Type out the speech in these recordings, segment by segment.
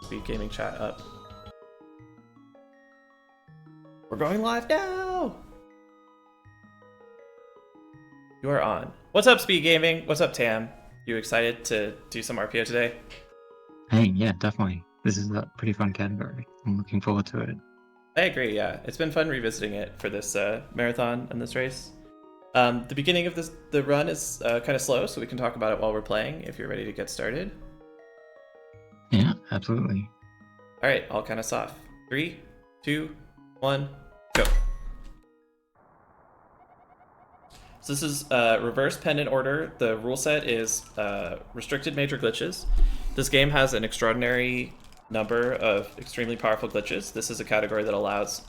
Speed Gaming chat up. We're going live now! You are on. What's up, Speed Gaming? What's up, Tam? You excited to do some RPO today? Hey, yeah, definitely. This is a pretty fun category. I'm looking forward to it. I agree, yeah. It's been fun revisiting it for this marathon and this race. The beginning of the run is kind of slow, so we can talk about it while we're playing if you're ready to get started. Yeah, absolutely. All right, I'll count us off. 3, 2, 1, go. So this is reverse pendant order. The rule set is restricted major glitches. This game has an extraordinary number of extremely powerful glitches. This is a category that allows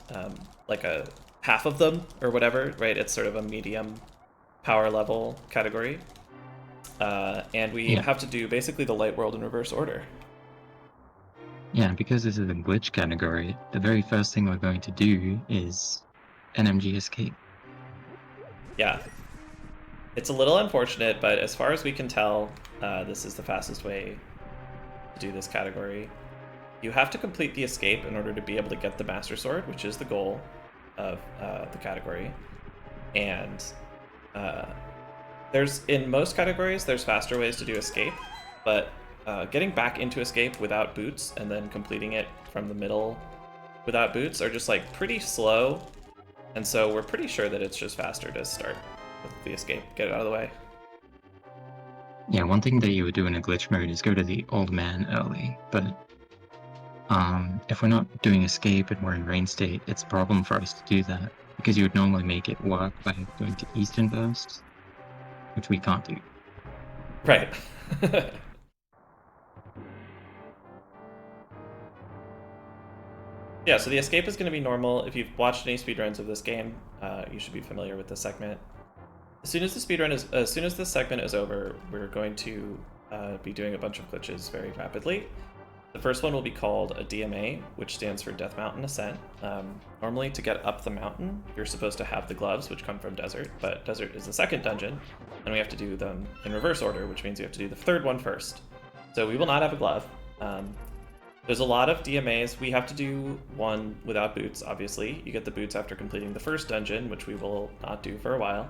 like a half of them or whatever, right? It's sort of a medium power level category. And we have to do basically the light world in reverse order. Yeah, because this is a glitch category, the very first thing we're going to do is NMG escape. Yeah. It's a little unfortunate, but as far as we can tell, this is the fastest way to do this category. You have to complete the escape in order to be able to get the Master Sword, which is the goal of the category. And in most categories, there's faster ways to do escape, but getting back into escape without boots and then completing it from the middle without boots are just like pretty slow. And so we're pretty sure that it's just faster to start with the escape, get it out of the way. Yeah, one thing that you would do in a glitch mode is go to the old man early, but if we're not doing escape and we're in rain state, it's a problem for us to do that, because you would normally make it work by going to Eastern Burst, which we can't do. Right. Yeah, so the escape is going to be normal. If you've watched any speedruns of this game, you should be familiar with this segment. As soon as this segment is over, we're going to be doing a bunch of glitches very rapidly. The first one will be called a DMA, which stands for Death Mountain Ascent. Normally, to get up the mountain, you're supposed to have the gloves, which come from Desert, but Desert is the second dungeon, and we have to do them in reverse order, which means you have to do the third one first. So we will not have a glove. There's a lot of DMAs. We have to do one without boots, obviously. You get the boots after completing the first dungeon, which we will not do for a while.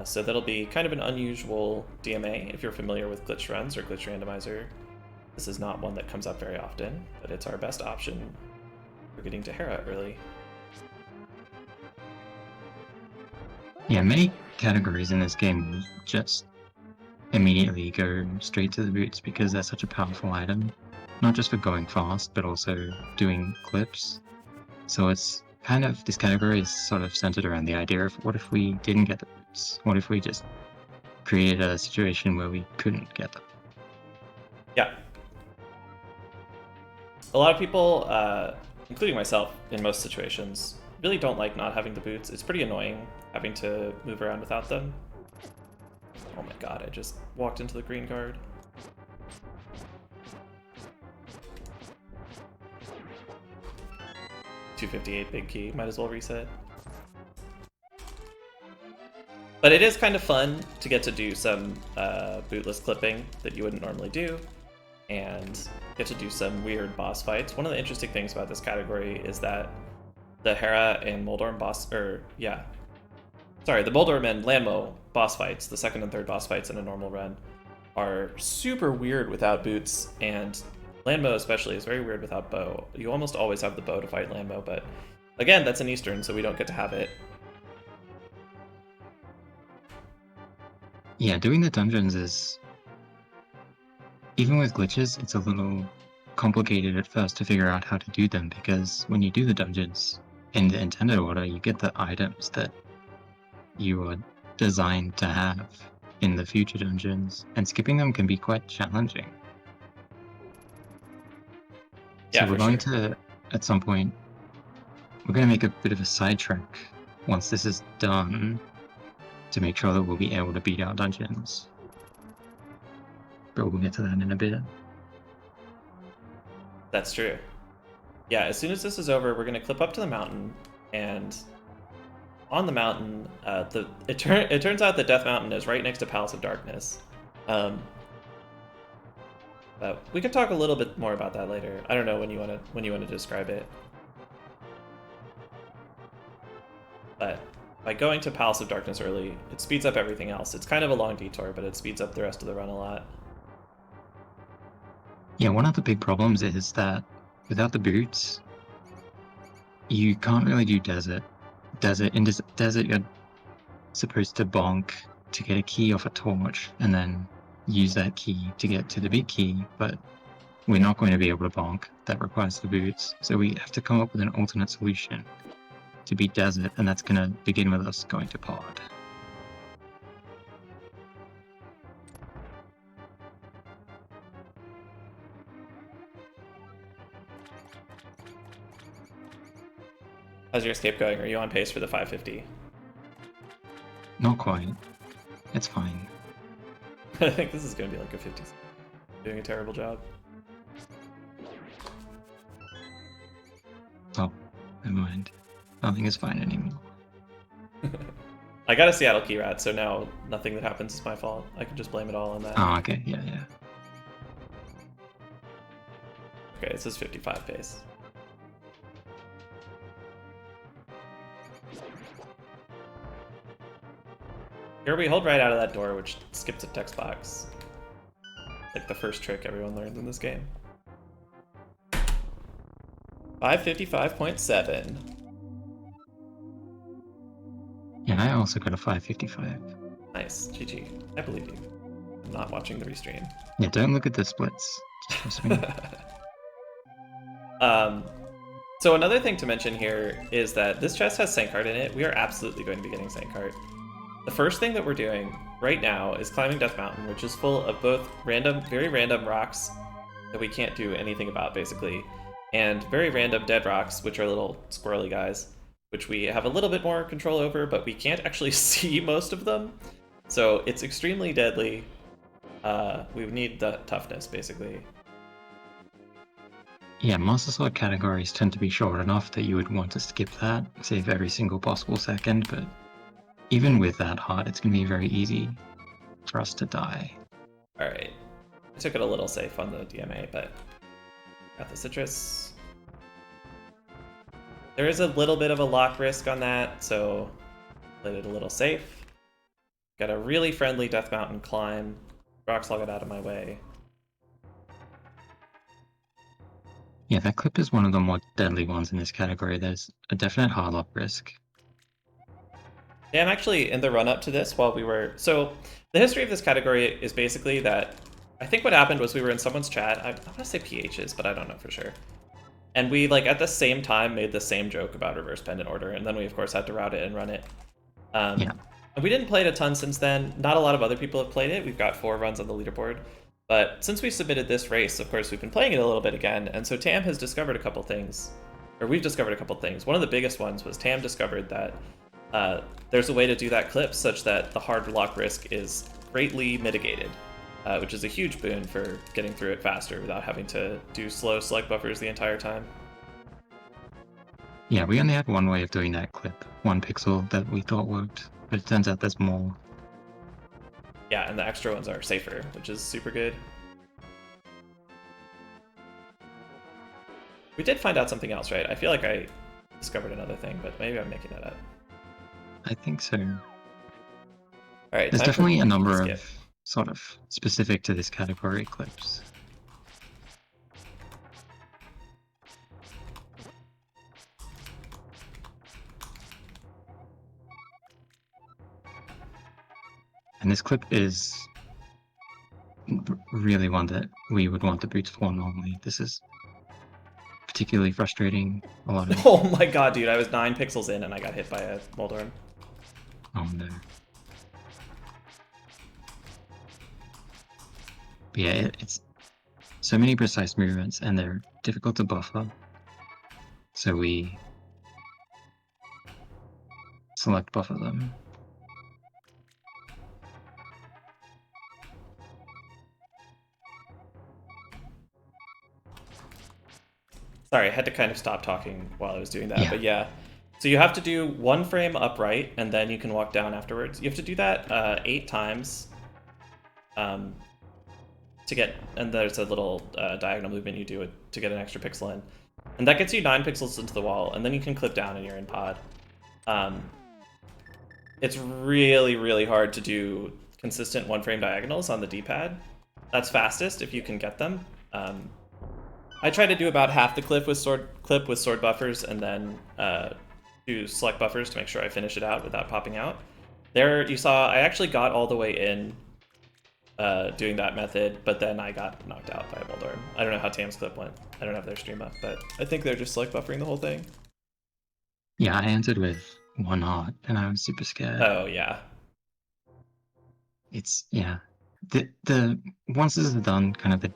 So that'll be kind of an unusual DMA if you're familiar with glitch runs or glitch randomizer. This is not one that comes up very often, but it's our best option for getting to Hera early. Yeah, many categories in this game just immediately go straight to the boots because they're such a powerful item, not just for going fast, but also doing clips. So it's kind of, this category is sort of centered around the idea of what if we didn't get the boots? What if we just created a situation where we couldn't get them? Yeah. A lot of people, including myself in most situations, really don't like not having the boots. It's pretty annoying having to move around without them. Oh my god, I just walked into the green guard. $258 big key, might as well reset. But it is kind of fun to get to do some bootless clipping that you wouldn't normally do, and get to do some weird boss fights. One of the interesting things about this category is that the Hera and Moldorm the Moldorm and Lanmo boss fights, the second and third boss fights in a normal run, are super weird without boots, and Lanmo especially is very weird without bow. You almost always have the bow to fight Lanmo, but again, that's an Eastern, so we don't get to have it. Yeah, doing the dungeons is, even with glitches, it's a little complicated at first to figure out how to do them, because when you do the dungeons in the intended order, you get the items that you are designed to have in the future dungeons, and skipping them can be quite challenging. Yeah, so we're going to, at some point, we're going to make a bit of a sidetrack once this is done to make sure that we'll be able to beat our dungeons. But we'll get to that in a bit. That's true. Yeah, as soon as this is over, we're going to clip up to the mountain, and on the mountain, it turns out that Death Mountain is right next to Palace of Darkness. We could talk a little bit more about that later. I don't know when you want to describe it. But by going to Palace of Darkness early, it speeds up everything else. It's kind of a long detour, but it speeds up the rest of the run a lot. Yeah, one of the big problems is that without the boots, you can't really do desert. In desert, you're supposed to bonk to get a key off a torch, and then use that key to get to the big key, but we're not going to be able to bonk. That requires the boots. So we have to come up with an alternate solution to beat desert, and that's going to begin with us going to pod. How's your escape going? Are you on pace for the 550? Not quite. It's fine. I think this is going to be like a 50. Doing a terrible job. Oh, never mind. Nothing is fine anymore. I got a Seattle key rat, so now nothing that happens is my fault. I can just blame it all on that. Oh, okay. Yeah. Okay, this is 55 pace. Here we hold right out of that door, which skips a text box. Like the first trick everyone learns in this game. 555.7. Yeah, I also got a 555. Nice, GG. I believe you. I'm not watching the restream. Yeah, don't look at the splits. Just trust me. So another thing to mention here is that this chest has Saint Card in it. We are absolutely going to be getting Saint Card. The first thing that we're doing right now is climbing Death Mountain, which is full of both very random rocks that we can't do anything about, basically, and very random dead rocks, which are little squirrely guys, which we have a little bit more control over, but we can't actually see most of them. So it's extremely deadly. We need the toughness, basically. Yeah, Master Sword categories tend to be short enough that you would want to skip that, save every single possible second, but even with that hard, it's going to be very easy for us to die. Alright. I took it a little safe on the DMA, but got the citrus. There is a little bit of a lock risk on that, so played it a little safe. Got a really friendly Death Mountain climb. Roxlog got out of my way. Yeah, that clip is one of the more deadly ones in this category. There's a definite hard lock risk. Yeah, I'm actually in the run-up to this while we were... So, the history of this category is basically that... I think what happened was we were in someone's chat. I want to say PH's, but I don't know for sure. And we, like, at the same time made the same joke about reverse pendant order, and then we, of course, had to route it and run it. Yeah. And we didn't play it a ton since then. Not a lot of other people have played it. We've got 4 runs on the leaderboard. But since we submitted this race, of course, we've been playing it a little bit again, and so Tam has discovered a couple things. Or we've discovered a couple things. One of the biggest ones was Tam discovered that there's a way to do that clip such that the hard lock risk is greatly mitigated, which is a huge boon for getting through it faster without having to do slow select buffers the entire time. Yeah, we only had one way of doing that clip, one pixel that we thought worked, but it turns out there's more. Yeah, and the extra ones are safer, which is super good. We did find out something else, right? I feel like I discovered another thing, but maybe I'm making that up. I think so. All right, there's definitely a number of sort of specific to this category clips. And this clip is really one that we would want the boots for normally. This is particularly frustrating. A lot of... Oh my god, dude, I was 9 pixels in and I got hit by a Moldorm. Oh no. But yeah, it's so many precise movements and they're difficult to buffer. So we select buffer them. Sorry, I had to kind of stop talking while I was doing that, but yeah. So you have to do 1 frame upright, and then you can walk down afterwards. You have to do that 8 times. to get, and there's a little diagonal movement you do to get an extra pixel in. And that gets you 9 pixels into the wall, and then you can clip down and you're in pod. It's really, really hard to do consistent one-frame diagonals on the D-pad. That's fastest if you can get them. I try to do about half the clip with sword buffers, and then do select buffers to make sure I finish it out without popping out. There, you saw I actually got all the way in doing that method, but then I got knocked out by a Boulder. I don't know how Tam's clip went. I don't have their stream up, but I think they're just select buffering the whole thing. Yeah, I entered with 1 heart, and I was super scared. Oh yeah. It's yeah. The once this is done, kind of the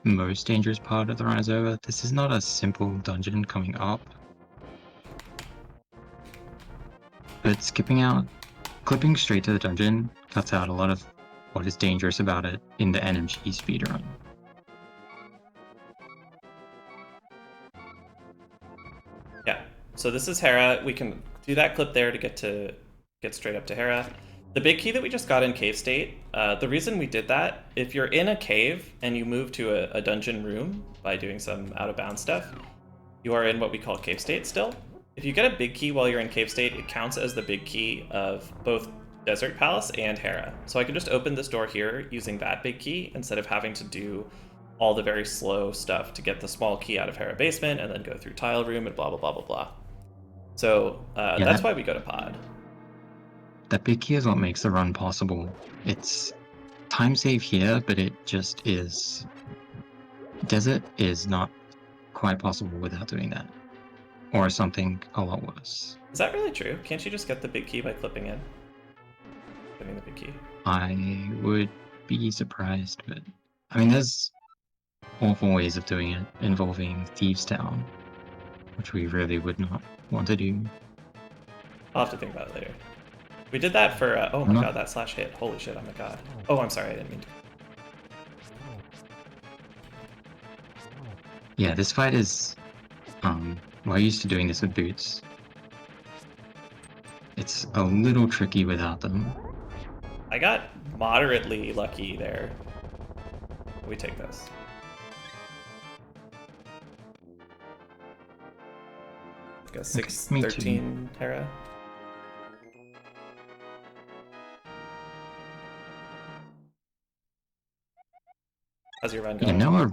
most dangerous part of the run is over. This is not a simple dungeon coming up, but clipping straight to the dungeon cuts out a lot of what is dangerous about it in the NMG speedrun. Yeah. So this is Hera. We can do that clip there to get straight up to Hera. The big key that we just got in cave state, the reason we did that, if you're in a cave and you move to a dungeon room by doing some out of bounds stuff, you are in what we call cave state still. If you get a big key while you're in cave state, it counts as the big key of both Desert Palace and Hera. So I can just open this door here using that big key instead of having to do all the very slow stuff to get the small key out of Hera basement and then go through tile room and blah, blah, blah, blah, blah. So that's why we go to pod. That big key is what makes the run possible. It's time save here, but it just is. Desert is not quite possible without doing that. Or something a lot worse. Is that really true? Can't you just get the big key by clipping in? Getting the big key. I would be surprised, but I mean, there's awful ways of doing it involving Thieves Town, which we really would not want to do. I'll have to think about it later. We did that for, oh my god, that slash hit. Holy shit, oh my god. Oh, I'm sorry, I didn't mean to. Yeah, this fight is, we're used to doing this with boots. It's a little tricky without them. I got moderately lucky there. We take this. Like a 6-13 Hera. How's your run going? Yeah, now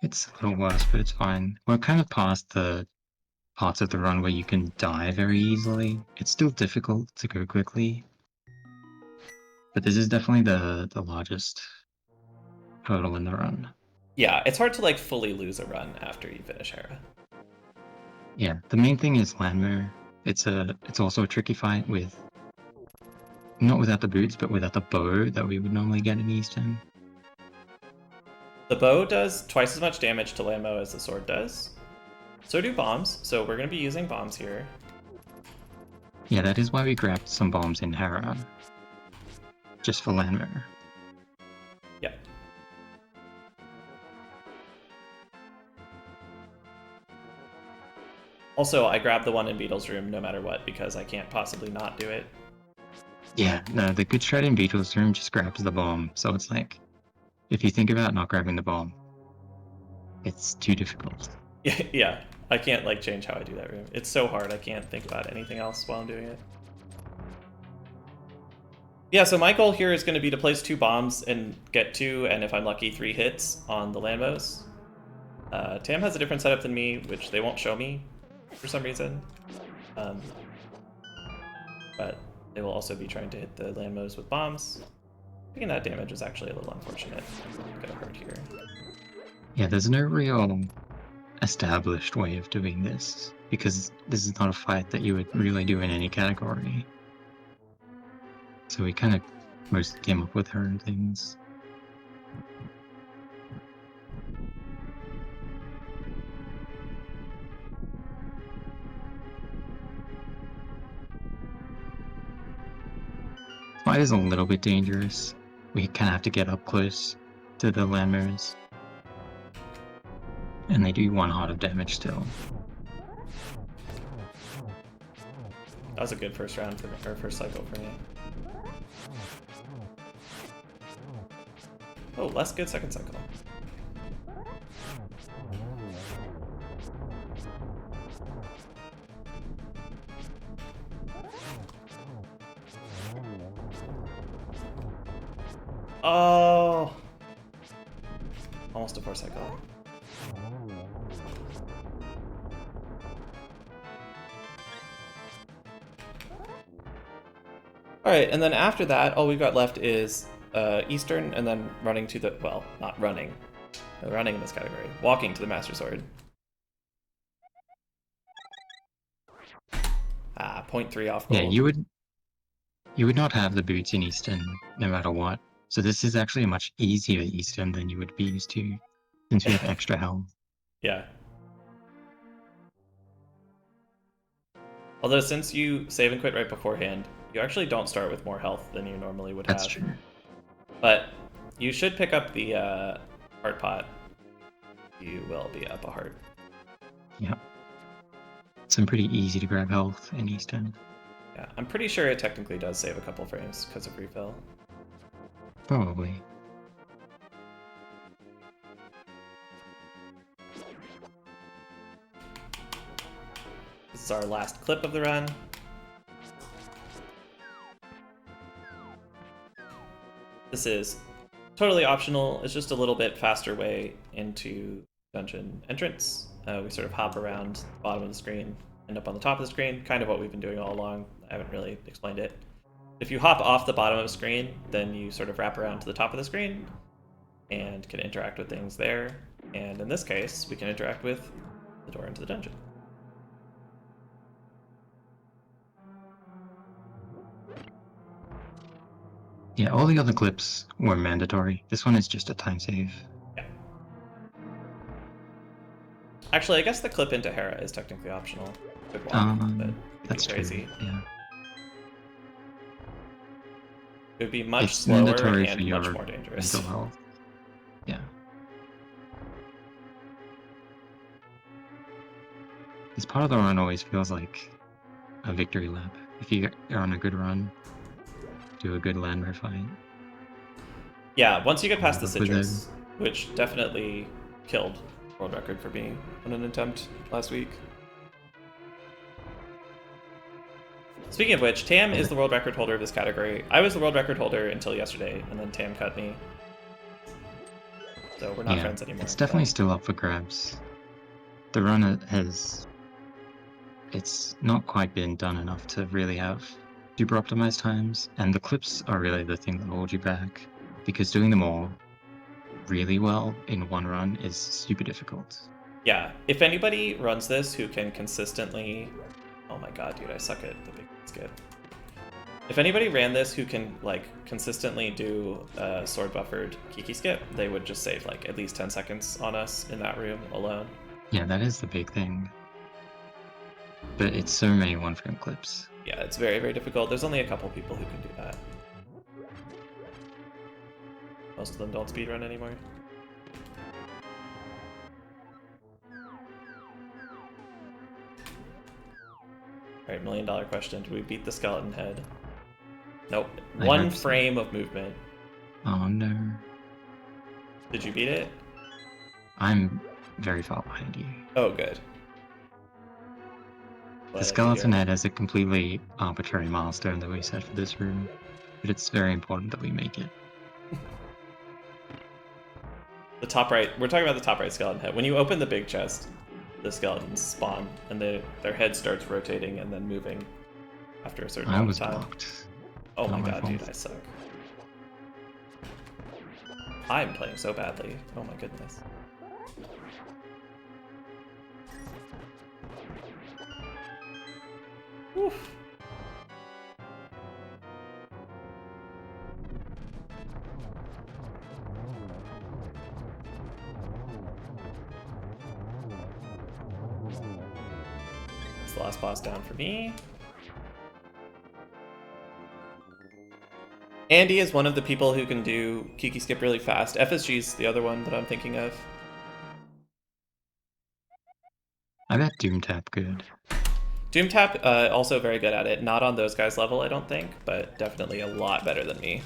it's a little worse, but it's fine. We're kind of past the parts of the run where you can die very easily. It's still difficult to go quickly, but this is definitely the largest hurdle in the run. Yeah, it's hard to like fully lose a run after you finish Hera. Yeah, the main thing is Landmer. It's also a tricky fight with, not without the boots, but without the bow that we would normally get in Eastern. The bow does twice as much damage to Landmo as the sword does. So do bombs, so we're going to be using bombs here. Yeah, that is why we grabbed some bombs in Hera. Just for Landmer. Yeah. Also, I grabbed the one in Beetle's room no matter what, because I can't possibly not do it. Yeah, no, the good strat in Beetle's room just grabs the bomb, so it's like, if you think about not grabbing the bomb, it's too difficult. Yeah, I can't like change how I do that room. It's so hard, I can't think about anything else while I'm doing it. Yeah, so my goal here is going to be to place 2 bombs and get 2, and if I'm lucky, 3 hits on the Landmos. Tam has a different setup than me, which they won't show me for some reason. But they will also be trying to hit the Landmos with bombs. Taking that damage is actually a little unfortunate. I'm gonna hurt here. Yeah, there's no real established way of doing this, because this is not a fight that you would really do in any category. So we kind of mostly came up with her and things. Fight is a little bit dangerous. We kind of have to get up close to the Landmares. And they do 1 heart of damage still. That was a good first round for me, or first cycle for me. Oh, less good second cycle. Oh! Almost a 4 cycle. Alright, and then after that, all we've got left is Eastern, and then running to the, well, not running. Running in this category. Walking to the Master Sword. Ah, 0.3 off gold. Yeah, you would not have the boots in Eastern no matter what. So this is actually a much easier Eastern than you would be used to, since you have extra health. Yeah. Although since you save and quit right beforehand, you actually don't start with more health than you normally would have. That's true. But you should pick up the heart pot. You will be up a heart. Yeah. Some pretty easy to grab health in Eastern. Yeah, I'm pretty sure it technically does save a couple frames because of refill. Probably. This is our last clip of the run. This is totally optional. It's just a little bit faster way into dungeon entrance. We sort of hop around the bottom of the screen, end up on the top of the screen, kind of what we've been doing all along. I haven't really explained it. If you hop off the bottom of the screen, then you sort of wrap around to the top of the screen and can interact with things there. And in this case, we can interact with the door into the dungeon. Yeah, all the other clips were mandatory. This one is just a time save. Yeah. Actually, I guess the clip into Hera is technically optional. Good walk, but that's crazy. True. Yeah. It would be much It's slower mandatory and for your much more dangerous. mental health. Yeah. This part of the run always feels like a victory lap. If you are on a good run, do a good landmark fight. Yeah, once you get past the citrus, which definitely killed world record for me on an attempt last week. Speaking of which, Tam is the world record holder of this category. I was the world record holder until yesterday, and then Tam cut me. So we're not friends anymore. It's definitely still up for grabs. The run has... It's not quite been done enough to really have super optimized times, and the clips are really the thing that hold you back, because doing them all really well in one run is super difficult. Yeah, if anybody runs this who can consistently... Oh my god, dude, I suck at the big skip. If anybody ran this who can, like, consistently do a sword buffered Kiki skip, they would just save, like, at least 10 seconds on us in that room alone. Yeah, that is the big thing. But it's so many one-frame clips. Yeah, it's very, very difficult. There's only a couple people who can do that. Most of them don't speedrun anymore. Alright, $1 million question. Did we beat the skeleton head? Nope. One frame of movement. Oh no. Did you beat it? I'm very far behind you. Oh, good. The skeleton head has a completely arbitrary milestone that we set for this room, but it's very important that we make it. The top right, we're talking about the top right skeleton head. When you open the big chest, the skeletons spawn, and their head starts rotating and then moving after a certain amount of time. Blocked. Oh my god, dude, I suck. I'm playing so badly. Oh my goodness. Oof. That's the last boss down for me. Andy is one of the people who can do Kiki skip really fast. FSG's the other one that I'm thinking of. I bet Doomtap could. Doomtap, also very good at it. Not on those guys' level, I don't think, but definitely a lot better than me.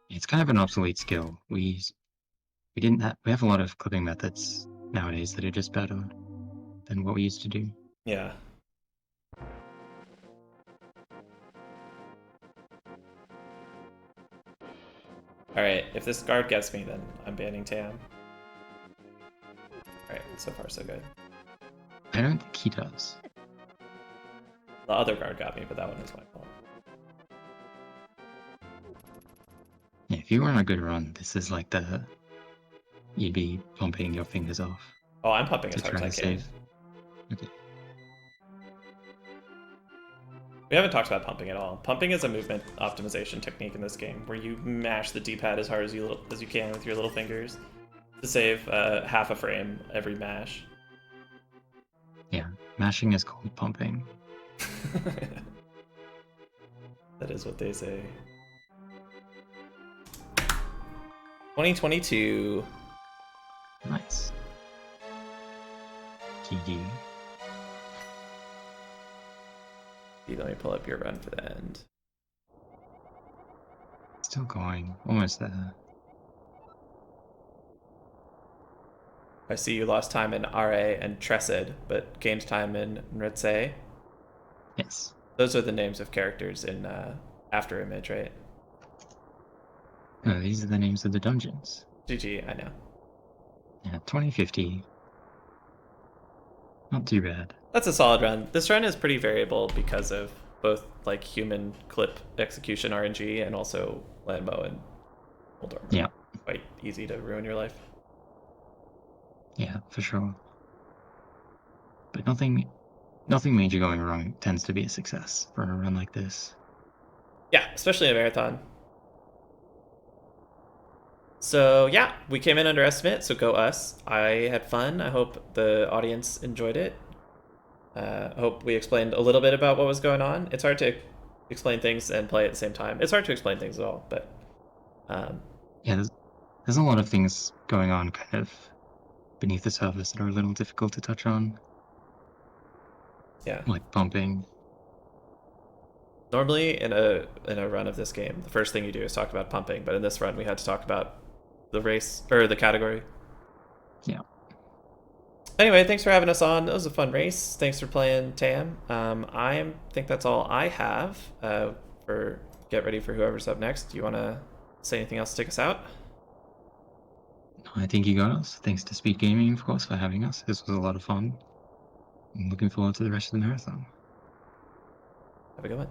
It's kind of an obsolete skill. We didn't we have a lot of clipping methods nowadays that are just better than what we used to do. Yeah. Alright, if this guard gets me, then I'm banning Tam. Alright, so far so good. I don't think he does. The other guard got me, but that one was my fault. Yeah, if you were on a good run, this is like you'd be pumping your fingers off Oh, I'm pumping as to hard as try I to can. save. Okay. We haven't talked about pumping at all. Pumping is a movement optimization technique in this game where you mash the D-pad as hard as you can with your little fingers to save half a frame every mash. Yeah, mashing is called pumping. That is what they say. 2022. Nice. GG. Let me pull up your run for the end. Still going. Almost there. I see you lost time in RA and Tresed, but gained time in Nritse. Yes. Those are the names of characters in After Image, right? No, these are the names of the dungeons. GG, I know. Yeah, 2050. Not too bad. That's a solid run. This run is pretty variable because of both like human clip execution RNG and also Landmo and Moldorm. Yeah. Quite easy to ruin your life. Yeah, for sure. But nothing major going wrong tends to be a success for a run like this. Yeah, especially in a marathon. So yeah, we came in under estimate, so go us. I had fun. I hope the audience enjoyed it. I hope we explained a little bit about what was going on. It's hard to explain things and play at the same time. It's hard to explain things at all, but yeah, there's a lot of things going on kind of beneath the surface that are a little difficult to touch on. Yeah. Like pumping. Normally in a run of this game, the first thing you do is talk about pumping, but in this run we had to talk about the race or the category. Yeah. Anyway, thanks for having us on. It was a fun race. Thanks for playing, Tam. I think that's all I have for get ready for whoever's up next. Do you want to say anything else to take us out? I think you got us. Thanks to Speed Gaming, of course, for having us. This was a lot of fun. I'm looking forward to the rest of the marathon. Have a good one.